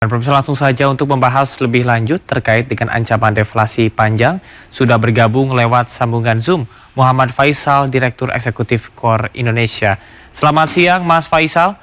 Dan pemirsa, langsung saja untuk membahas lebih lanjut terkait dengan ancaman deflasi panjang, sudah bergabung lewat sambungan Zoom Muhammad Faisal, Direktur Eksekutif KOR Indonesia. Selamat siang Mas Faisal.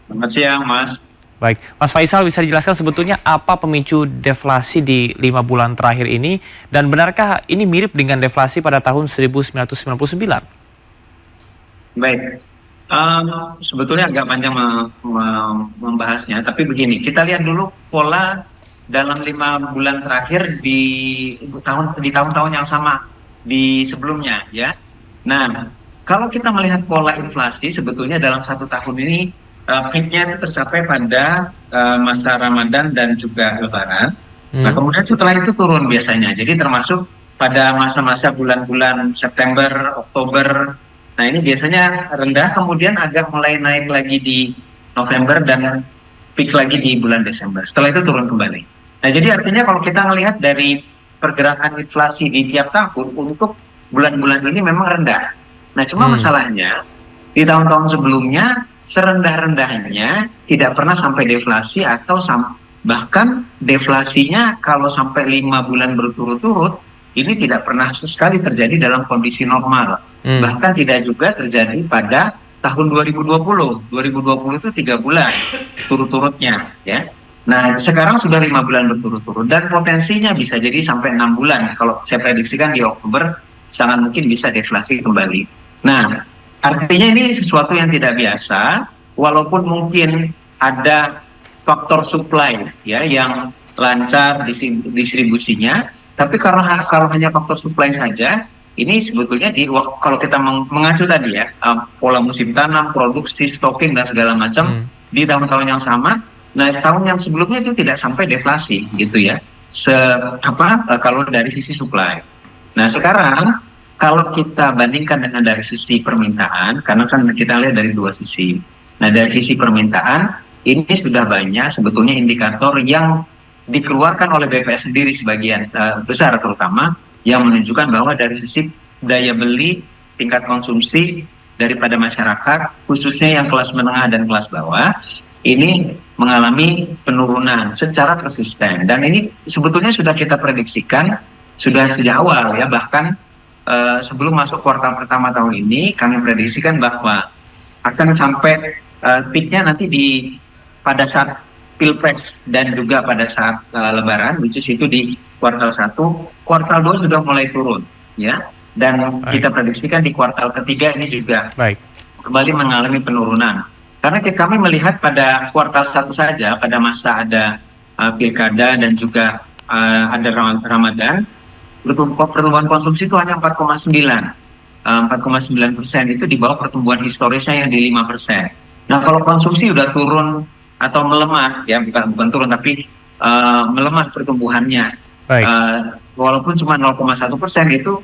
Selamat siang Mas. Baik, Mas Faisal, bisa dijelaskan sebetulnya apa pemicu deflasi di 5 bulan terakhir ini, dan benarkah ini mirip dengan deflasi pada tahun 1999? Baik, sebetulnya agak panjang membahasnya, tapi begini, kita lihat dulu pola dalam 5 bulan terakhir di tahun-tahun yang sama di sebelumnya, ya. Nah, kalau kita melihat pola inflasi, sebetulnya dalam 1 tahun ini peaknya itu tercapai pada masa Ramadan dan juga Lebaran. Nah, kemudian setelah itu turun biasanya. Jadi termasuk pada masa-masa bulan-bulan September, Oktober. Nah, ini biasanya rendah, kemudian agak mulai naik lagi di November dan peak lagi di bulan Desember. Setelah itu turun kembali. Nah, jadi artinya kalau kita melihat dari pergerakan inflasi di tiap tahun untuk bulan-bulan ini memang rendah. Nah, cuma masalahnya di tahun-tahun sebelumnya serendah-rendahnya tidak pernah sampai deflasi atau bahkan deflasinya kalau sampai 5 bulan berturut-turut ini tidak pernah sekali terjadi dalam kondisi normal. Bahkan tidak juga terjadi pada tahun 2020. 2020 itu 3 bulan turut-turutnya, ya. Nah, sekarang sudah 5 bulan berturut-turut dan potensinya bisa jadi sampai 6 bulan. Kalau saya prediksikan di Oktober sangat mungkin bisa deflasi kembali. Nah, artinya ini sesuatu yang tidak biasa, walaupun mungkin ada faktor supply ya yang lancar distribusinya, tapi karena kalau hanya faktor supply saja, ini sebetulnya kalau kita mengacu tadi ya, pola musim tanam, produksi, stocking dan segala macam di tahun-tahun yang sama. Nah, tahun yang sebelumnya itu tidak sampai deflasi gitu ya. Kalau dari sisi supply. Nah, sekarang kalau kita bandingkan dengan dari sisi permintaan, karena kan kita lihat dari dua sisi. Nah, dari sisi permintaan, ini sudah banyak sebetulnya indikator yang dikeluarkan oleh BPS sendiri sebagian besar terutama, yang menunjukkan bahwa dari sisi daya beli, tingkat konsumsi daripada masyarakat, khususnya yang kelas menengah dan kelas bawah, ini mengalami penurunan secara konsisten. Dan ini sebetulnya sudah kita prediksikan, sudah sejak awal ya, bahkan sebelum masuk kuartal pertama tahun ini, kami prediksikan bahwa akan sampai peaknya nanti pada saat Pilpres dan juga pada saat Lebaran, which is itu di kuartal 1, kuartal 2 sudah mulai turun, ya. Dan kita prediksikan di kuartal ketiga ini juga kembali mengalami penurunan. Karena kami melihat pada kuartal 1 saja, pada masa ada pilkada dan juga ada Ramadan, pertumbuhan konsumsi itu hanya 4,9%. 4,9% itu di bawah pertumbuhan historisnya yang di 5%. Nah, kalau konsumsi udah turun atau melemah, ya bukan turun tapi melemah pertumbuhannya, walaupun cuma 0,1%, itu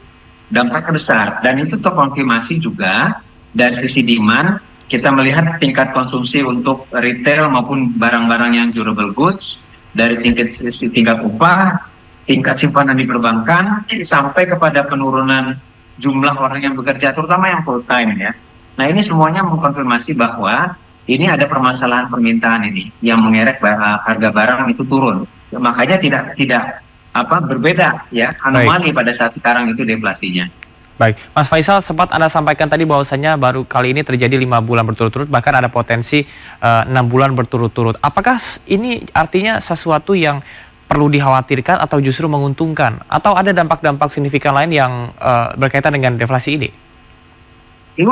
dampaknya besar. Dan itu terkonfirmasi juga dari sisi demand. Kita melihat tingkat konsumsi untuk retail maupun barang-barang yang durable goods, dari tingkat upah, tingkat simpanan di perbankan, sampai kepada penurunan jumlah orang yang bekerja, terutama yang full time ya. Nah, ini semuanya mengkonfirmasi bahwa ini ada permasalahan permintaan ini yang mengerek harga barang itu turun. Makanya tidak berbeda ya, anomali pada saat sekarang itu deflasinya. Baik, Mas Faisal, sempat Anda sampaikan tadi bahwasanya baru kali ini terjadi 5 bulan berturut-turut, bahkan ada potensi 6 bulan berturut-turut. Apakah ini artinya sesuatu yang perlu dikhawatirkan atau justru menguntungkan? Atau ada dampak-dampak signifikan lain yang berkaitan dengan deflasi ini? Ini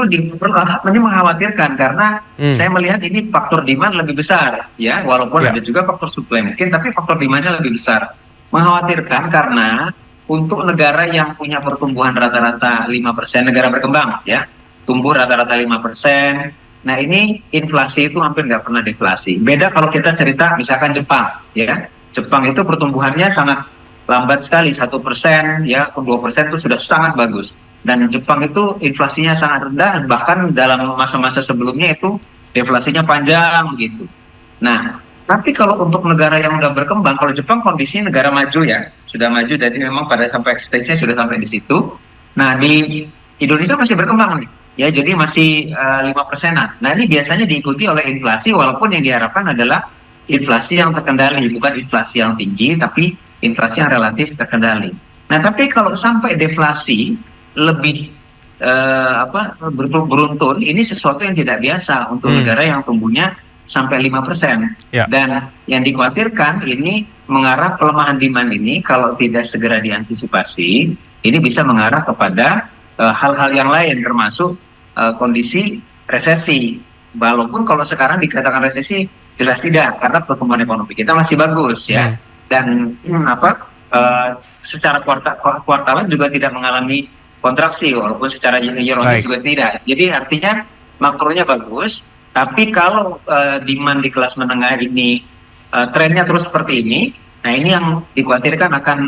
mengkhawatirkan karena saya melihat ini faktor demand lebih besar, ya, walaupun ada juga faktor supply mungkin, tapi faktor demandnya lebih besar. Mengkhawatirkan karena untuk negara yang punya pertumbuhan rata-rata 5%, negara berkembang ya, tumbuh rata-rata 5%. Nah, ini inflasi itu hampir nggak pernah deflasi. Beda kalau kita cerita misalkan Jepang, ya. Jepang itu pertumbuhannya sangat lambat sekali, 1%, ya, 2% itu sudah sangat bagus. Dan Jepang itu inflasinya sangat rendah, bahkan dalam masa-masa sebelumnya itu deflasinya panjang gitu. Nah, tapi kalau untuk negara yang sudah berkembang, kalau Jepang kondisinya negara maju ya, sudah maju, jadi memang pada sampai stage-nya sudah sampai di situ. Nah, di Indonesia masih berkembang nih, ya, jadi masih 5%-an. Nah, ini biasanya diikuti oleh inflasi, walaupun yang diharapkan adalah inflasi yang terkendali, bukan inflasi yang tinggi, tapi inflasi yang relatif terkendali. Nah, tapi kalau sampai deflasi lebih beruntun, ini sesuatu yang tidak biasa untuk negara yang tumbuhnya sampai 5%. Ya. Dan yang dikhawatirkan ini mengarah pelemahan demand ini kalau tidak segera diantisipasi, ini bisa mengarah kepada hal-hal yang lain termasuk kondisi resesi. Walaupun kalau sekarang dikatakan resesi jelas tidak, karena pertumbuhan ekonomi kita masih bagus ya. Dan secara kuartalan juga tidak mengalami kontraksi, walaupun secara year-on-year juga tidak. Jadi artinya makronya bagus, tapi kalau demand di kelas menengah ini trennya terus seperti ini, nah ini yang dikhawatirkan akan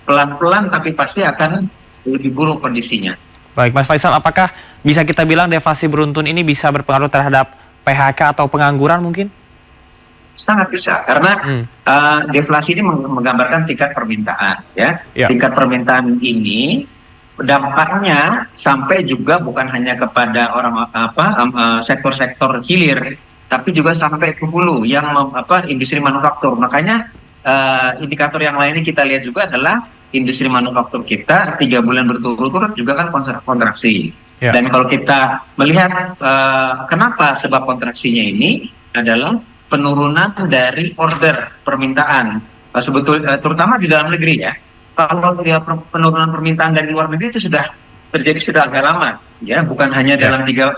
pelan-pelan tapi pasti akan lebih buruk kondisinya. Baik, Mas Faisal, apakah bisa kita bilang deflasi beruntun ini bisa berpengaruh terhadap PHK atau pengangguran mungkin? Sangat bisa, karena deflasi ini menggambarkan tingkat permintaan, ya. Tingkat permintaan ini dampaknya sampai juga bukan hanya kepada sektor-sektor hilir, tapi juga sampai ke hulu yang industri manufaktur. Makanya indikator yang lainnya kita lihat juga adalah industri manufaktur kita 3 bulan berturut-turut juga kan kontraksi. Dan kalau kita melihat kenapa sebab kontraksinya ini adalah penurunan dari order permintaan, terutama di dalam negeri ya. Kalau penurunan permintaan dari luar negeri itu sudah terjadi sudah agak lama, ya, bukan hanya dalam tiga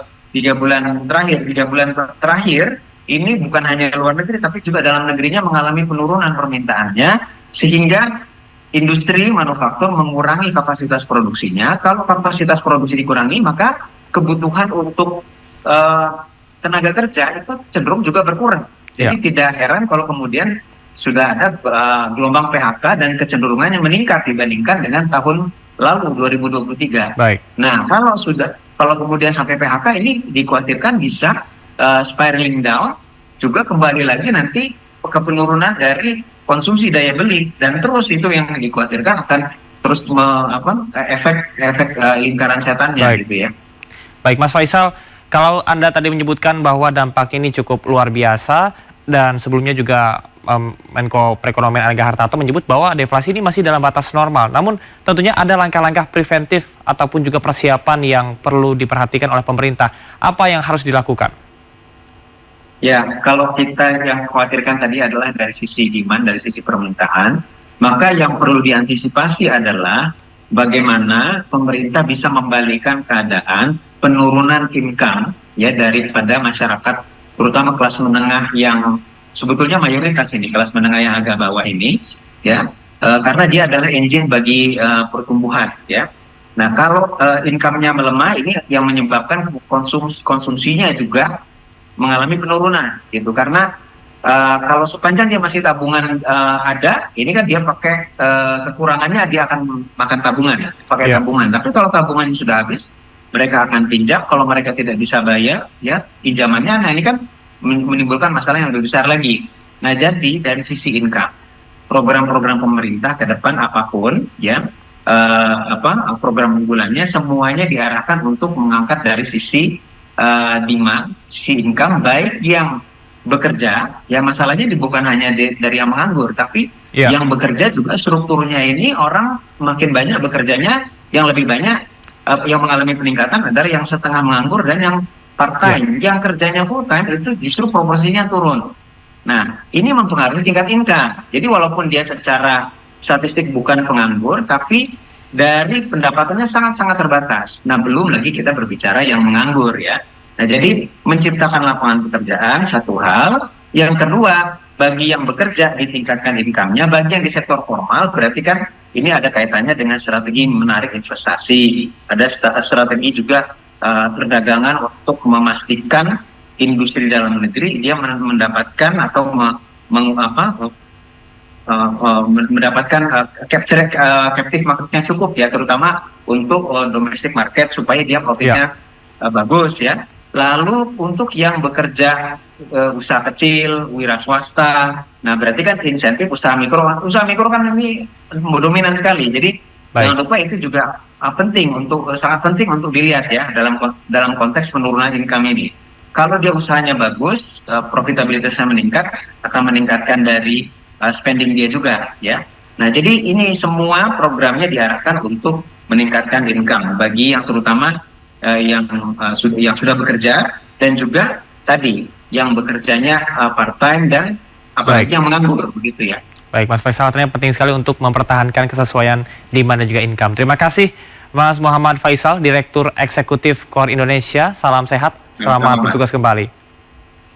bulan terakhir. 3 bulan terakhir ini bukan hanya luar negeri, tapi juga dalam negerinya mengalami penurunan permintaannya, sehingga industri manufaktur mengurangi kapasitas produksinya. Kalau kapasitas produksi dikurangi, maka kebutuhan untuk tenaga kerja itu cenderung juga berkurang. Jadi tidak heran kalau kemudian sudah ada gelombang PHK dan kecenderungannya meningkat dibandingkan dengan tahun lalu 2023. Nah, kalau kemudian sampai PHK ini dikhawatirkan bisa spiraling down, juga kembali lagi nanti ke penurunan dari konsumsi daya beli, dan terus itu yang dikhawatirkan akan terus efek lingkaran setannya gitu ya. Baik, Mas Faisal, kalau Anda tadi menyebutkan bahwa dampak ini cukup luar biasa dan sebelumnya juga Menko Perekonomian Erlangga Hartarto menyebut bahwa deflasi ini masih dalam batas normal. Namun tentunya ada langkah-langkah preventif ataupun juga persiapan yang perlu diperhatikan oleh pemerintah. Apa yang harus dilakukan? Ya, kalau kita yang khawatirkan tadi adalah dari sisi demand, dari sisi permintaan, maka yang perlu diantisipasi adalah bagaimana pemerintah bisa membalikkan keadaan penurunan income ya daripada masyarakat, terutama kelas menengah yang sebetulnya mayoritas ini, kelas menengah yang agak bawah ini, ya, karena dia adalah engine bagi pertumbuhan, ya. Nah, kalau income-nya melemah, ini yang menyebabkan konsumsinya juga mengalami penurunan, gitu. Karena kalau sepanjang dia masih tabungan ada, ini kan dia pakai kekurangannya dia akan makan tabungan, pakai tabungan. Tapi kalau tabungannya sudah habis, mereka akan pinjam. Kalau mereka tidak bisa bayar, ya pinjamannya, nah ini kan menimbulkan masalah yang lebih besar lagi. Nah, jadi dari sisi income, program-program pemerintah ke depan apapun, ya, program unggulannya semuanya diarahkan untuk mengangkat dari sisi demand, sisi income, baik yang bekerja, ya masalahnya bukan hanya dari yang menganggur, tapi yang bekerja juga strukturnya ini orang makin banyak bekerjanya, yang lebih banyak yang mengalami peningkatan adalah yang setengah menganggur dan yang part-time. Yang kerjanya full-time itu justru proporsinya turun. Nah, ini mempengaruhi tingkat income. Jadi walaupun dia secara statistik bukan penganggur, tapi dari pendapatannya sangat-sangat terbatas. Nah, belum lagi kita berbicara yang menganggur ya. Nah, jadi menciptakan lapangan pekerjaan satu hal. Yang kedua, bagi yang bekerja ditingkatkan income-nya. Bagi yang di sektor formal berarti kan ini ada kaitannya dengan strategi menarik investasi. Ada strategi juga perdagangan untuk memastikan industri dalam negeri dia mendapatkan atau mendapatkan captive marketnya cukup ya, terutama untuk domestic market supaya dia profitnya bagus ya. Lalu untuk yang bekerja usaha kecil, wira swasta, nah berarti kan insentif usaha mikro kan ini dominan sekali. Jadi jangan lupa itu juga sangat penting untuk dilihat ya dalam konteks penurunan income ini. kalau dia usahanya bagus, profitabilitasnya meningkat, akan meningkatkan dari spending dia juga, ya. Nah, jadi ini semua programnya diarahkan untuk meningkatkan income bagi yang terutama yang sudah bekerja, dan juga tadi yang bekerjanya part time dan Baik. apalagi yang menganggur, begitu ya. Baik, Mas Faisal, ternyata penting sekali untuk mempertahankan kesesuaian demand dan juga income. Terima kasih, Mas Muhammad Faisal, Direktur Eksekutif KOR Indonesia. Salam sehat, Sama-sama, selamat Mas. bertugas kembali.